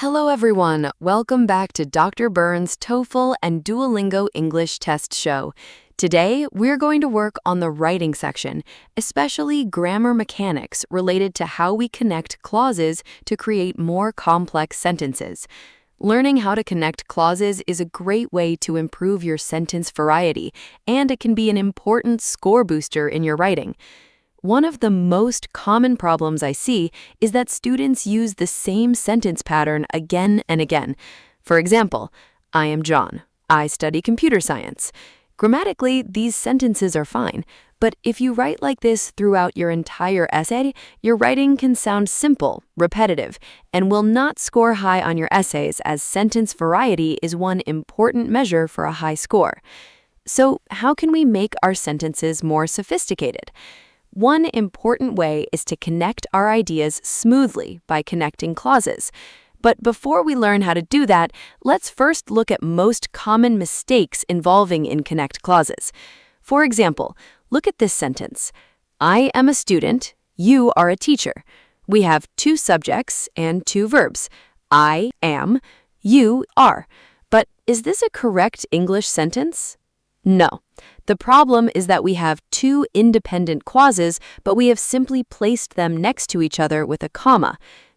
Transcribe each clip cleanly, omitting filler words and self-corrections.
Hello everyone, welcome back to Dr. Byrnes' TOEFL and Duolingo English Test Show. Today, we're going to work on the writing section, especially grammar mechanics related to how we connect clauses to create more complex sentences. Learning how to connect clauses is a great way to improve your sentence variety, and it can be an important score booster in your writing. One of the most common problems I see is that students use the same sentence pattern again and again. For example, I am John. I study computer science. Grammatically, these sentences are fine, but if you write like this throughout your entire essay, your writing can sound simple, repetitive, and will not score high on your essays as sentence variety is one important measure for a high score. So, how can we make our sentences more sophisticated? One important way is to connect our ideas smoothly by connecting clauses. But before we learn how to do that, let's first look at most common mistakes involving in connect clauses. For example, look at this sentence. I am a student, you are a teacher. We have two subjects and two verbs. I am, you are. But is this a correct English sentence? No. The problem is that we have two independent clauses, but we have simply placed them next to each other with a comma.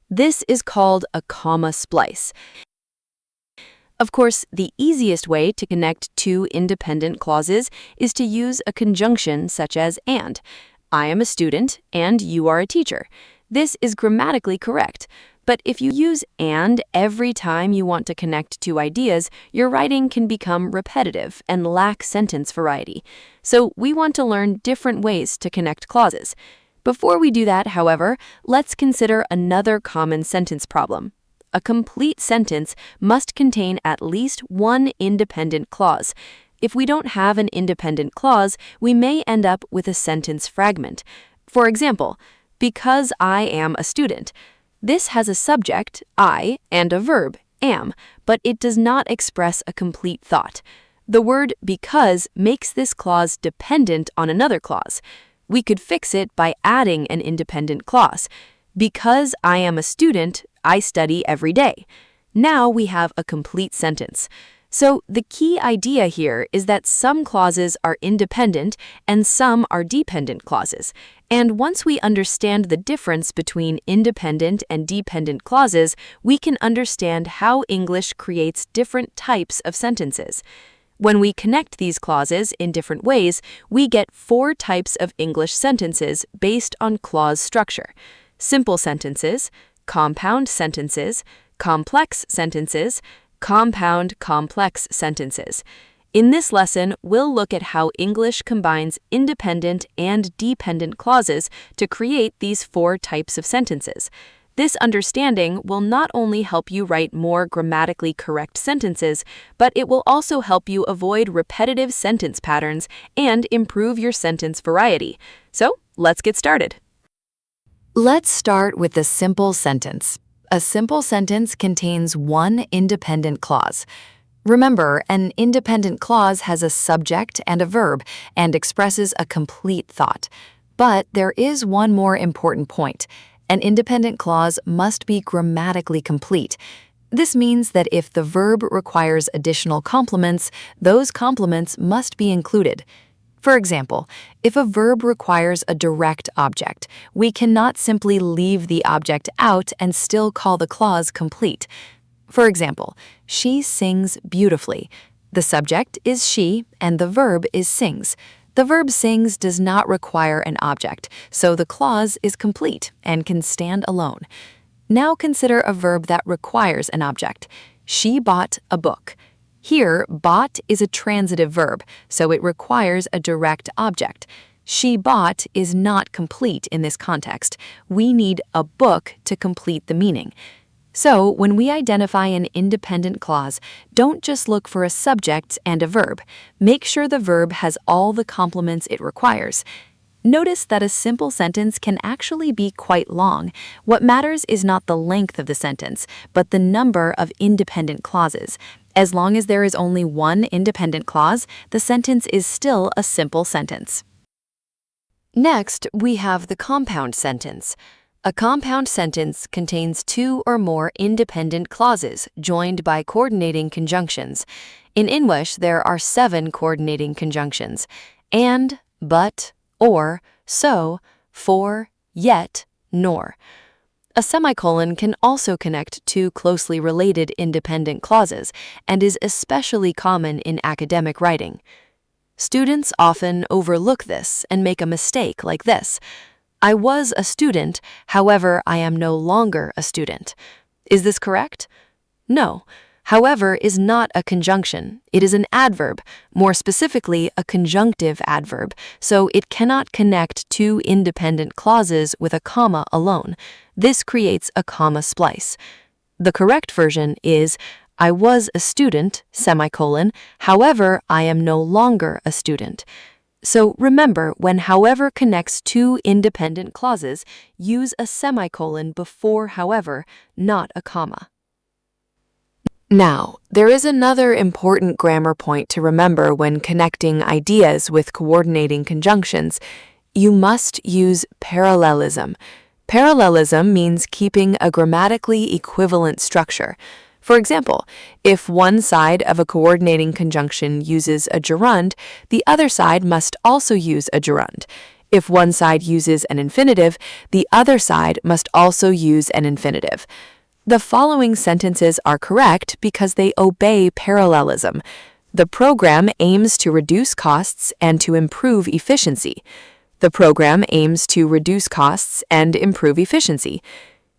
This is called a comma splice. Of course, the easiest way to connect two independent clauses is to use a conjunction such as and. I am a student and you are a teacher. This is grammatically correct. But if you use and every time you want to connect two ideas, your writing can become repetitive and lack sentence variety. So we want to learn different ways to connect clauses. Before we do that, however, let's consider another common sentence problem. A complete sentence must contain at least one independent clause. If we don't have an independent clause, we may end up with a sentence fragment. For example, because I am a student. This has a subject, I, and a verb, am, but it does not express a complete thought. The word because makes this clause dependent on another clause. We could fix it by adding an independent clause. Because I am a student, I study every day. Now we have a complete sentence. So the key idea here is that some clauses are independent and some are dependent clauses. And once we understand the difference between independent and dependent clauses, we can understand how English creates different types of sentences. When we connect these clauses in different ways, we get 4 types of English sentences based on clause structure: simple sentences, compound sentences, complex sentences, compound complex sentences. In this lesson, we'll look at how English combines independent and dependent clauses to create these 4 types of sentences. This understanding will not only help you write more grammatically correct sentences, but it will also help you avoid repetitive sentence patterns and improve your sentence variety. So, let's get started. Let's start with the simple sentence. A simple sentence contains one independent clause. Remember, an independent clause has a subject and a verb and expresses a complete thought. But there is one more important point. An independent clause must be grammatically complete. This means that if the verb requires additional complements, those complements must be included. For example, if a verb requires a direct object, we cannot simply leave the object out and still call the clause complete. For example, she sings beautifully. The subject is she and the verb is sings. The verb sings does not require an object, so the clause is complete and can stand alone. Now consider a verb that requires an object. She bought a book. Here, bought is a transitive verb, so it requires a direct object. She bought is not complete in this context. We need a book to complete the meaning. So, when we identify an independent clause, don't just look for a subject and a verb. Make sure the verb has all the complements it requires. Notice that a simple sentence can actually be quite long. What matters is not the length of the sentence, but the number of independent clauses. As long as there is only one independent clause, the sentence is still a simple sentence. Next, we have the compound sentence. A compound sentence contains two or more independent clauses joined by coordinating conjunctions. In English, there are 7 coordinating conjunctions: and, but, or, so, for, yet, nor. A semicolon can also connect two closely related independent clauses and is especially common in academic writing. Students often overlook this and make a mistake like this: I was a student, however, I am no longer a student. Is this correct? No. However is not a conjunction. It is an adverb, more specifically a conjunctive adverb, so it cannot connect two independent clauses with a comma alone. This creates a comma splice. The correct version is I was a student, semicolon, however, I am no longer a student. So remember, when however connects two independent clauses, use a semicolon before however, not a comma. Now, there is another important grammar point to remember when connecting ideas with coordinating conjunctions. You must use parallelism. Parallelism means keeping a grammatically equivalent structure. For example, if one side of a coordinating conjunction uses a gerund, the other side must also use a gerund. If one side uses an infinitive, the other side must also use an infinitive. The following sentences are correct because they obey parallelism. The program aims to reduce costs and to improve efficiency. The program aims to reduce costs and improve efficiency.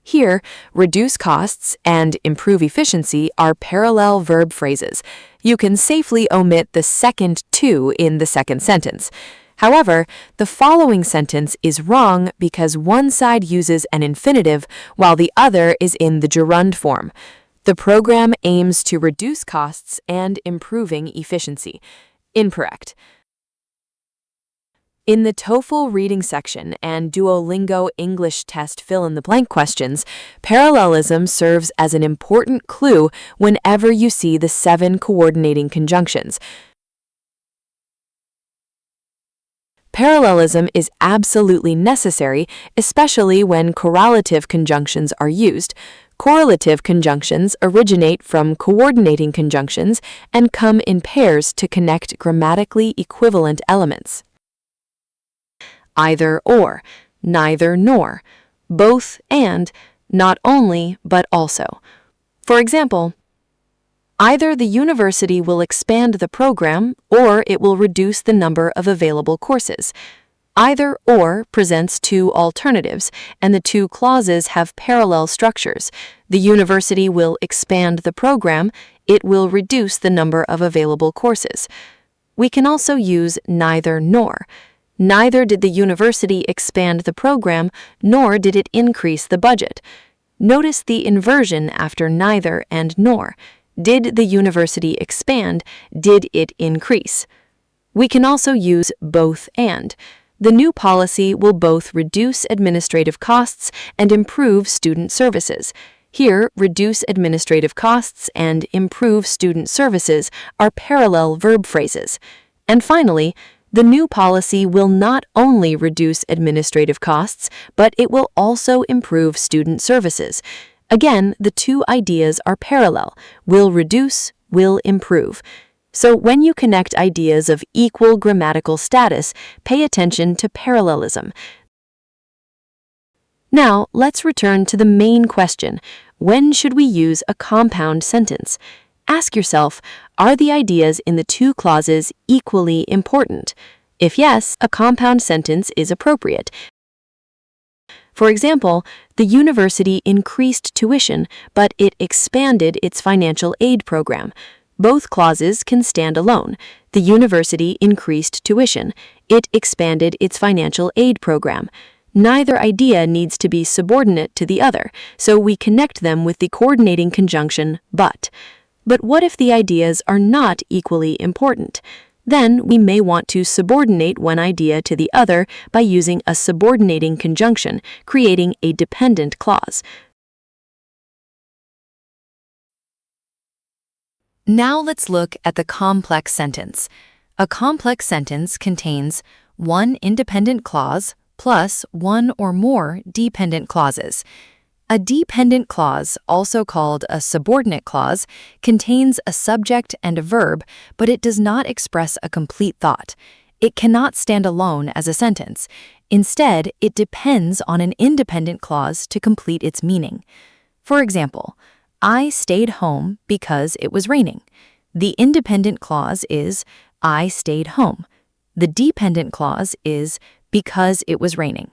Here, reduce costs and improve efficiency are parallel verb phrases. You can safely omit the second to in the second sentence. However, the following sentence is wrong because one side uses an infinitive while the other is in the gerund form. The program aims to reduce costs and improving efficiency. Incorrect. In the TOEFL reading section and Duolingo English test fill-in-the-blank questions, parallelism serves as an important clue whenever you see the 7 coordinating conjunctions. Parallelism is absolutely necessary, especially when correlative conjunctions are used. Correlative conjunctions originate from coordinating conjunctions and come in pairs to connect grammatically equivalent elements. Either or, neither nor, both and, not only but also. For example, either the university will expand the program or it will reduce the number of available courses. Either or presents two alternatives, and the two clauses have parallel structures. The university will expand the program, it will reduce the number of available courses. We can also use neither nor. Neither did the university expand the program, nor did it increase the budget. Notice the inversion after neither and nor. Did the university expand? Did it increase? We can also use both and. The new policy will both reduce administrative costs and improve student services. Here, reduce administrative costs and improve student services are parallel verb phrases. And finally, the new policy will not only reduce administrative costs, but it will also improve student services. Again, the two ideas are parallel: will reduce, will improve. So when you connect ideas of equal grammatical status, pay attention to parallelism. Now, let's return to the main question: when should we use a compound sentence? Ask yourself, are the ideas in the two clauses equally important? If yes, a compound sentence is appropriate. For example, the university increased tuition, but it expanded its financial aid program. Both clauses can stand alone. The university increased tuition. It expanded its financial aid program. Neither idea needs to be subordinate to the other, so we connect them with the coordinating conjunction but. But what if the ideas are not equally important? Then we may want to subordinate one idea to the other by using a subordinating conjunction, creating a dependent clause. Now let's look at the complex sentence. A complex sentence contains one independent clause plus one or more dependent clauses. A dependent clause, also called a subordinate clause, contains a subject and a verb, but it does not express a complete thought. It cannot stand alone as a sentence. Instead, it depends on an independent clause to complete its meaning. For example, I stayed home because it was raining. The independent clause is I stayed home. The dependent clause is because it was raining.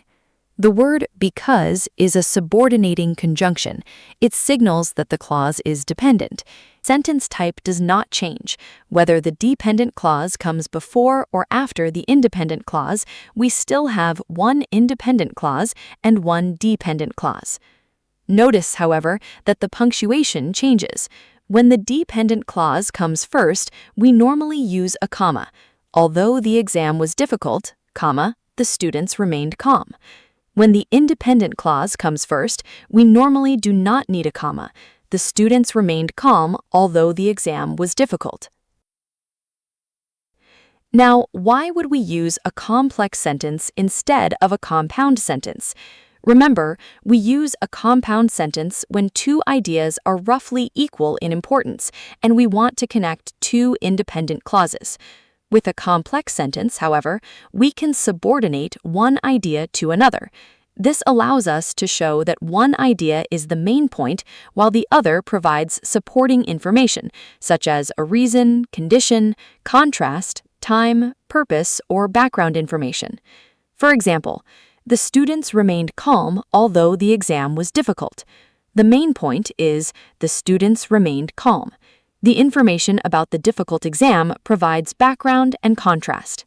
The word because is a subordinating conjunction. It signals that the clause is dependent. Sentence type does not change. Whether the dependent clause comes before or after the independent clause, we still have one independent clause and one dependent clause. Notice, however, that the punctuation changes. When the dependent clause comes first, we normally use a comma. Although the exam was difficult, comma, the students remained calm. When the independent clause comes first, we normally do not need a comma. The students remained calm, although the exam was difficult. Now, why would we use a complex sentence instead of a compound sentence? Remember, we use a compound sentence when two ideas are roughly equal in importance, and we want to connect two independent clauses. With a complex sentence, however, we can subordinate one idea to another. This allows us to show that one idea is the main point while the other provides supporting information, such as a reason, condition, contrast, time, purpose, or background information. For example, the students remained calm although the exam was difficult. The main point is the students remained calm. The information about the difficult exam provides background and contrast.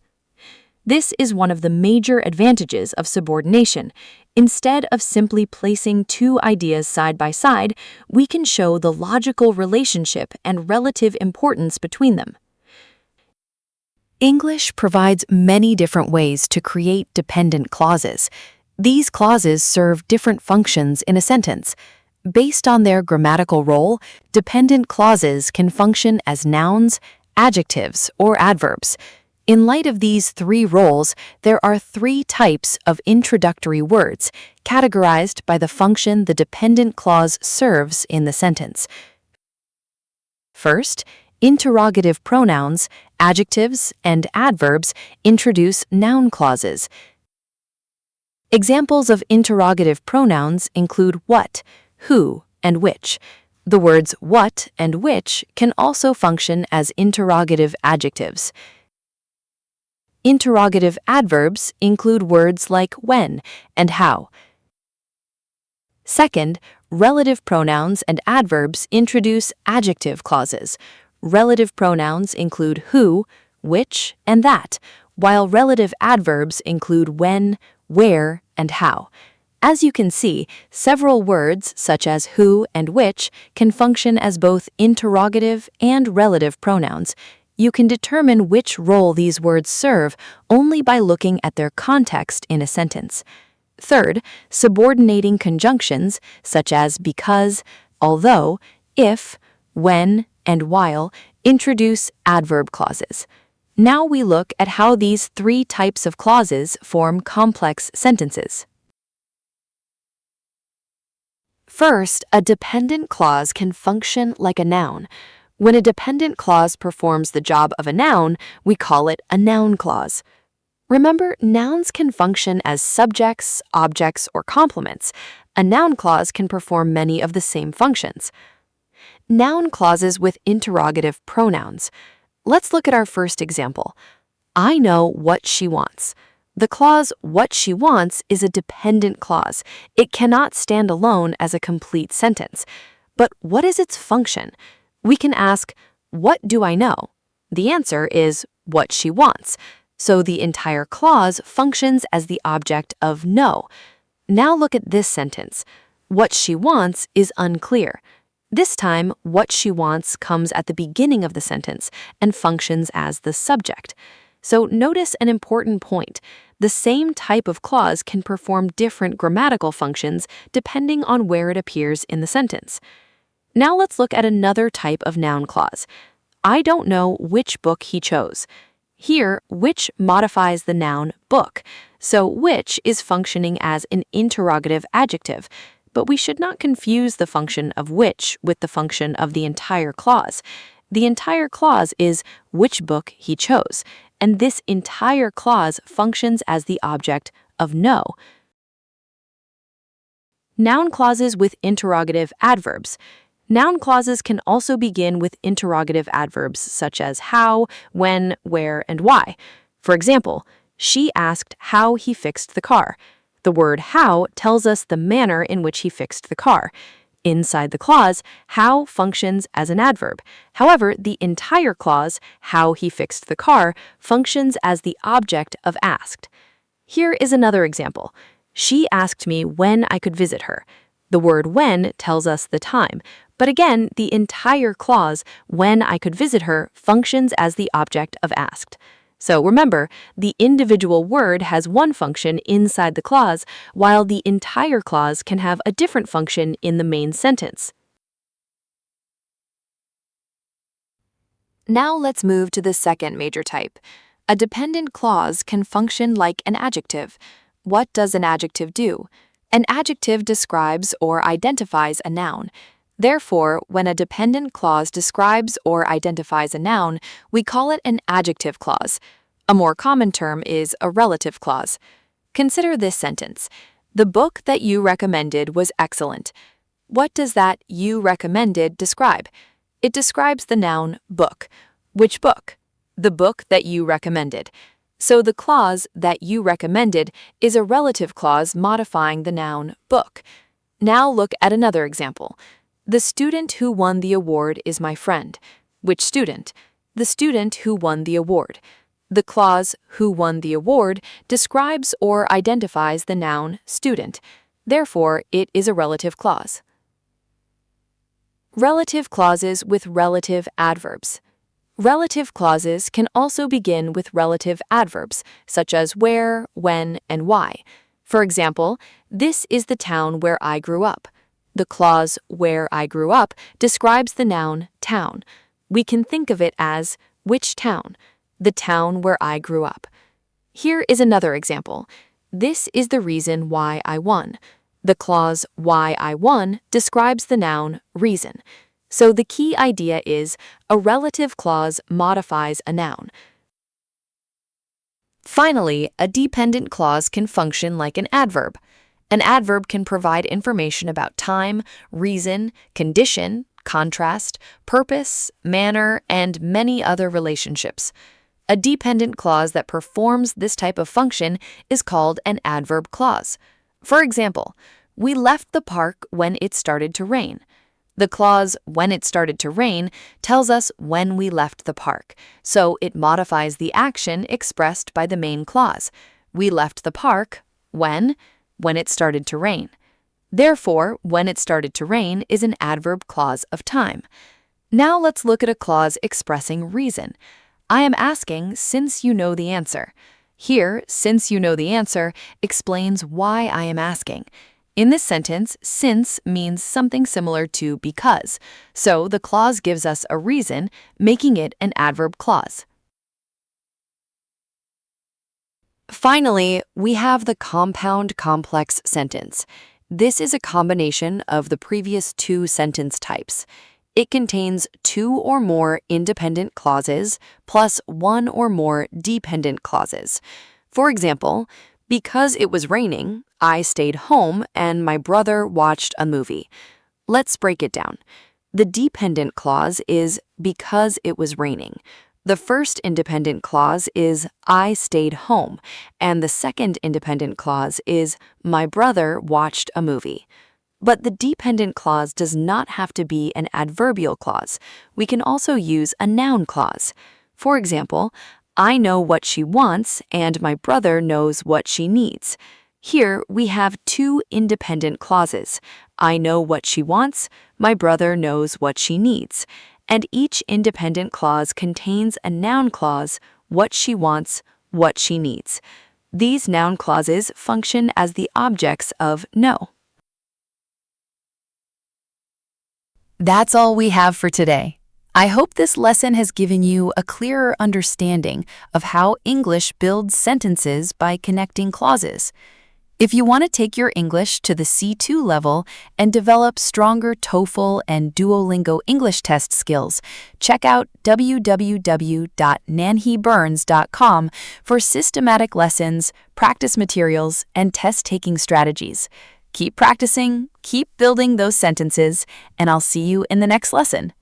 This is one of the major advantages of subordination. Instead of simply placing two ideas side by side, we can show the logical relationship and relative importance between them. English provides many different ways to create dependent clauses. These clauses serve different functions in a sentence. Based on their grammatical role, dependent clauses can function as nouns, adjectives, or adverbs. In light of these three roles, there are three types of introductory words, categorized by the function the dependent clause serves in the sentence. First, interrogative pronouns, adjectives, and adverbs introduce noun clauses. Examples of interrogative pronouns include what, who, and which. The words what and which can also function as interrogative adjectives. Interrogative adverbs include words like when and how. Second, relative pronouns and adverbs introduce adjective clauses. Relative pronouns include who, which, and that, while relative adverbs include when, where, and how. As you can see, several words, such as who and which, can function as both interrogative and relative pronouns. You can determine which role these words serve only by looking at their context in a sentence. Third, subordinating conjunctions, such as because, although, if, when, and while, introduce adverb clauses. Now we look at how these three types of clauses form complex sentences. First, a dependent clause can function like a noun. When a dependent clause performs the job of a noun, we call it a noun clause. Remember, nouns can function as subjects, objects, or complements. A noun clause can perform many of the same functions. Noun clauses with interrogative pronouns. Let's look at our first example. I know what she wants. The clause what she wants is a dependent clause. It cannot stand alone as a complete sentence. But what is its function? We can ask, what do I know? The answer is what she wants. So the entire clause functions as the object of know. Now look at this sentence. What she wants is unclear. This time, what she wants comes at the beginning of the sentence and functions as the subject. So notice an important point. The same type of clause can perform different grammatical functions depending on where it appears in the sentence. Now let's look at another type of noun clause. I don't know which book he chose. Here, which modifies the noun book, so which is functioning as an interrogative adjective, but we should not confuse the function of which with the function of the entire clause. The entire clause is which book he chose, and this entire clause functions as the object of no. Noun clauses with interrogative adverbs. Noun clauses can also begin with interrogative adverbs such as how, when, where, and why. For example, she asked how he fixed the car. The word how tells us the manner in which he fixed the car. Inside the clause, how functions as an adverb. However, the entire clause, how he fixed the car, functions as the object of asked. Here is another example. She asked me when I could visit her. The word when tells us the time, but again, the entire clause, when I could visit her, functions as the object of asked. So remember, the individual word has one function inside the clause, while the entire clause can have a different function in the main sentence. Now let's move to the second major type. A dependent clause can function like an adjective. What does an adjective do? An adjective describes or identifies a noun. Therefore, when a dependent clause describes or identifies a noun, we call it an adjective clause. A more common term is a relative clause. Consider this sentence. The book that you recommended was excellent. What does that you recommended describe? It describes the noun book. Which book? The book that you recommended. So the clause that you recommended is a relative clause modifying the noun book. Now look at another example. The student who won the award is my friend. Which student? The student who won the award. The clause who won the award describes or identifies the noun student. Therefore, it is a relative clause. Relative clauses with relative adverbs. Relative clauses can also begin with relative adverbs, such as where, when, and why. For example, this is the town where I grew up. The clause where I grew up describes the noun town. We can think of it as which town? The town where I grew up. Here is another example. This is the reason why I won. The clause why I won describes the noun reason. So the key idea is a relative clause modifies a noun. Finally, a dependent clause can function like an adverb. An adverb can provide information about time, reason, condition, contrast, purpose, manner, and many other relationships. A dependent clause that performs this type of function is called an adverb clause. For example, we left the park when it started to rain. The clause when it started to rain tells us when we left the park, so it modifies the action expressed by the main clause. We left the park when it started to rain. Therefore, when it started to rain is an adverb clause of time. Now let's look at a clause expressing reason. I am asking since you know the answer. Here, since you know the answer explains why I am asking. In this sentence, since means something similar to because, so the clause gives us a reason, making it an adverb clause. Finally, we have the compound complex sentence. This is a combination of the previous two sentence types. It contains two or more independent clauses plus one or more dependent clauses. For example, because it was raining, I stayed home and my brother watched a movie. Let's break it down. The dependent clause is because it was raining. The first independent clause is I stayed home, and the second independent clause is my brother watched a movie. But the dependent clause does not have to be an adverbial clause. We can also use a noun clause. For example, I know what she wants and my brother knows what she needs. Here we have two independent clauses. I know what she wants, my brother knows what she needs. And each independent clause contains a noun clause, what she wants, what she needs. These noun clauses function as the objects of know. That's all we have for today. I hope this lesson has given you a clearer understanding of how English builds sentences by connecting clauses. If you want to take your English to the C2 level and develop stronger TOEFL and Duolingo English test skills, check out www.nanhybyrnes.com for systematic lessons, practice materials, and test-taking strategies. Keep practicing, keep building those sentences, and I'll see you in the next lesson.